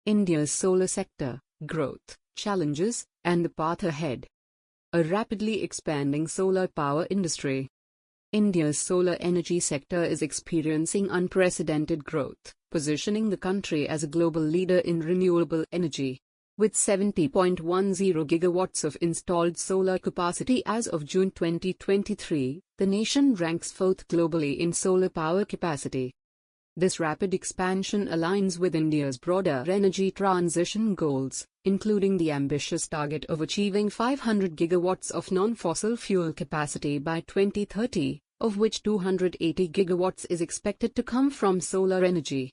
India's solar sector, growth, challenges, and the path ahead. A rapidly expanding solar power industry. India's solar energy sector is experiencing unprecedented growth, positioning the country as a global leader in renewable energy. With 70.10 gigawatts of installed solar capacity as of June 2023, the nation ranks fourth globally in solar power capacity. This rapid expansion aligns with India's broader energy transition goals, including the ambitious target of achieving 500 gigawatts of non-fossil fuel capacity by 2030, of which 280 gigawatts is expected to come from solar energy.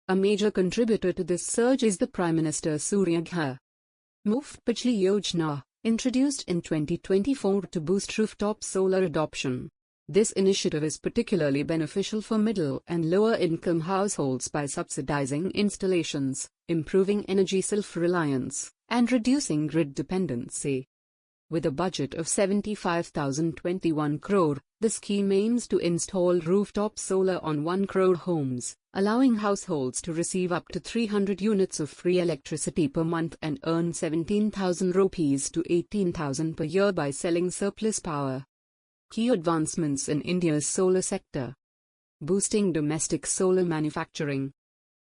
A major contributor to this surge is the Prime Minister Surya Ghar Muft Bijli Yojana, introduced in 2024 to boost rooftop solar adoption. This initiative is particularly beneficial for middle and lower-income households by subsidizing installations, improving energy self-reliance, and reducing grid dependency. With a budget of 75,021 crore, the scheme aims to install rooftop solar on 1 crore homes, allowing households to receive up to 300 units of free electricity per month and earn 17,000 rupees to 18,000 per year by selling surplus power. Key advancements in India's solar sector. Boosting domestic solar manufacturing.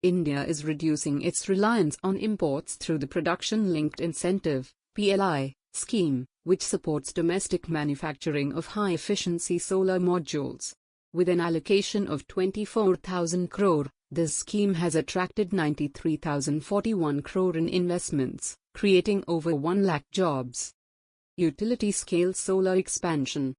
India is reducing its reliance on imports through the Production-Linked Incentive (PLI) scheme, which supports domestic manufacturing of high-efficiency solar modules. With an allocation of 24,000 crore, this scheme has attracted 93,041 crore in investments, creating over 1 lakh jobs. Utility-scale solar expansion.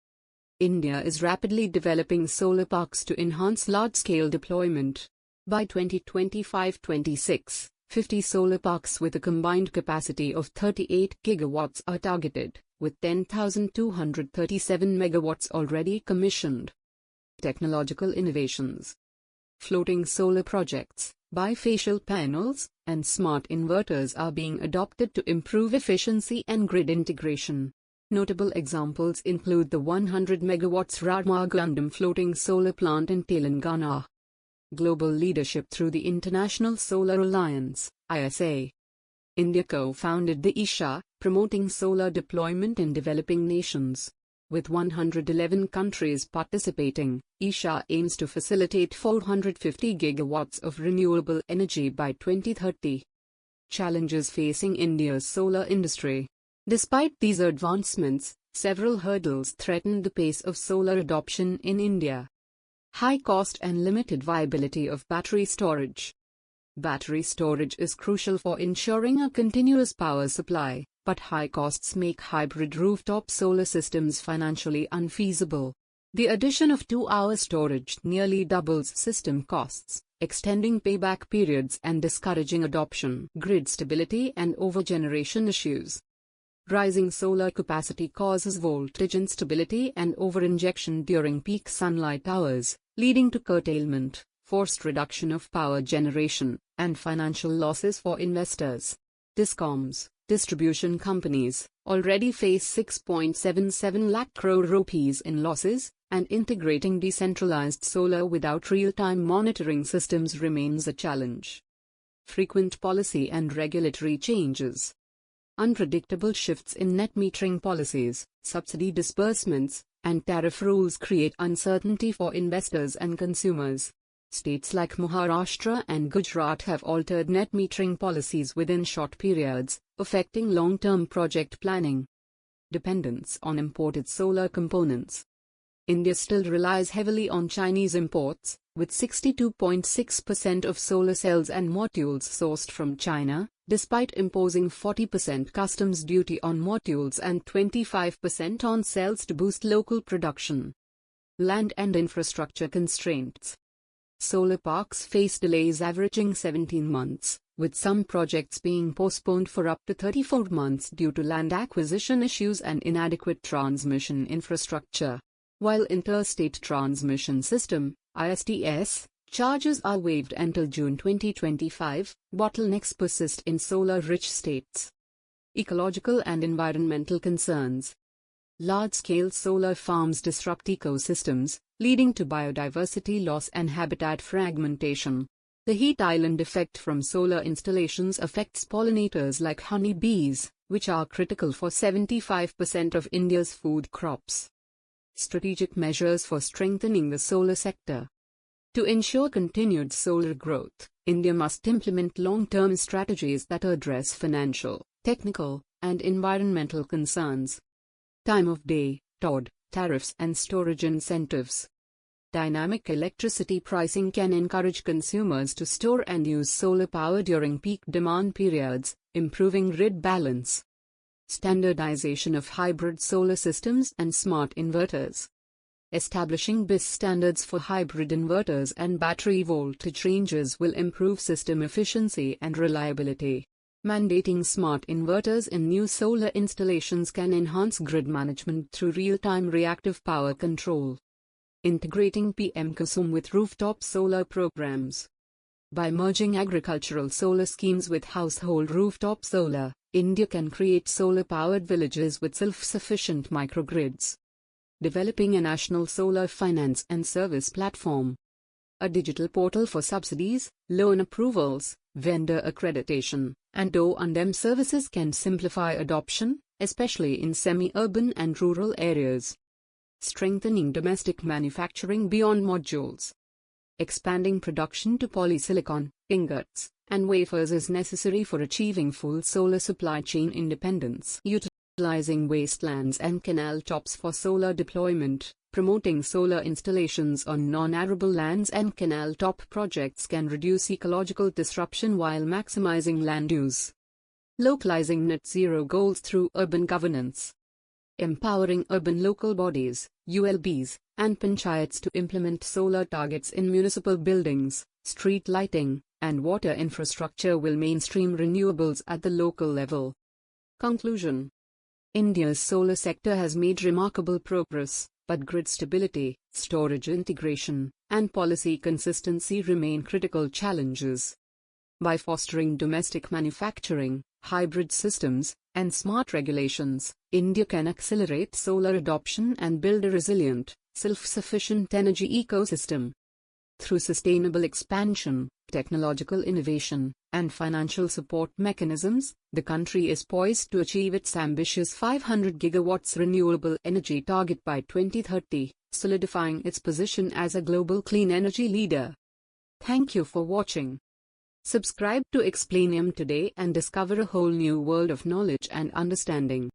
India is rapidly developing solar parks to enhance large-scale deployment. By 2025-26, 50 solar parks with a combined capacity of 38 gigawatts are targeted, with 10,237 megawatts already commissioned. Technological innovations. Floating solar projects, bifacial panels, and smart inverters are being adopted to improve efficiency and grid integration. Notable examples include the 100 megawatts Ramagundam floating solar plant in Telangana. Global leadership through the International Solar Alliance, ISA. India co-founded the ISHA, promoting solar deployment in developing nations. With 111 countries participating, ISHA aims to facilitate 450 gigawatts of renewable energy by 2030. Challenges facing India's solar industry. Despite these advancements, several hurdles threaten the pace of solar adoption in India. High cost and limited viability of battery storage. Battery storage is crucial for ensuring a continuous power supply, but high costs make hybrid rooftop solar systems financially unfeasible. The addition of 2-hour storage nearly doubles system costs, extending payback periods and discouraging adoption. Grid stability and overgeneration issues. Rising solar capacity causes voltage instability and overinjection during peak sunlight hours, leading to curtailment, forced reduction of power generation, and financial losses for investors. Discoms, distribution companies, already face 6.77 lakh crore rupees in losses, and integrating decentralized solar without real-time monitoring systems remains a challenge. Frequent policy and regulatory changes. Unpredictable shifts in net metering policies, subsidy disbursements, and tariff rules create uncertainty for investors and consumers. States like Maharashtra and Gujarat have altered net metering policies within short periods, affecting long-term project planning. Dependence on imported solar components. India still relies heavily on Chinese imports, with 62.6% of solar cells and modules sourced from China, despite imposing 40% customs duty on modules and 25% on cells to boost local production. Land and infrastructure constraints. Solar parks face delays averaging 17 months, with some projects being postponed for up to 34 months due to land acquisition issues and inadequate transmission infrastructure. While interstate transmission system (ISTS) charges are waived until June 2025, bottlenecks persist in solar-rich states. Ecological and environmental concerns. Large-scale solar farms disrupt ecosystems, leading to biodiversity loss and habitat fragmentation. The heat island effect from solar installations affects pollinators like honeybees, which are critical for 75% of India's food crops. Strategic measures for strengthening the solar sector. To ensure continued solar growth, India must implement long-term strategies that address financial, technical, and environmental concerns. Time of day, TOD, tariffs and storage incentives. Dynamic electricity pricing can encourage consumers to store and use solar power during peak demand periods, improving grid balance. Standardization of hybrid solar systems and smart inverters. Establishing BIS standards for hybrid inverters and battery voltage ranges will improve system efficiency and reliability. Mandating smart inverters in new solar installations can enhance grid management through real-time reactive power control. Integrating PM Kusum with rooftop solar programs. By merging agricultural solar schemes with household rooftop solar, India can create solar-powered villages with self-sufficient microgrids. Developing a national solar finance and service platform. A digital portal for subsidies, loan approvals, vendor accreditation, and O&M services can simplify adoption, especially in semi-urban and rural areas. Strengthening domestic manufacturing beyond modules. Expanding production to polysilicon, ingots, and wafers is necessary for achieving full solar supply chain independence. Utilizing wastelands and canal tops for solar deployment, promoting solar installations on non-arable lands and canal top projects can reduce ecological disruption while maximizing land use. Localizing net zero goals through urban governance. Empowering urban local bodies, ULBs, and panchayats to implement solar targets in municipal buildings, street lighting, and water infrastructure will mainstream renewables at the local level. Conclusion. India's solar sector has made remarkable progress, but grid stability, storage integration, and policy consistency remain critical challenges. By fostering domestic manufacturing, hybrid systems, and smart regulations, India can accelerate solar adoption and build a resilient, self-sufficient energy ecosystem. Through sustainable expansion, technological innovation, and financial support mechanisms, the country is poised to achieve its ambitious 500 gigawatts renewable energy target by 2030, solidifying its position as a global clean energy leader. Thank you for watching. Subscribe to Explanium today and discover a whole new world of knowledge and understanding.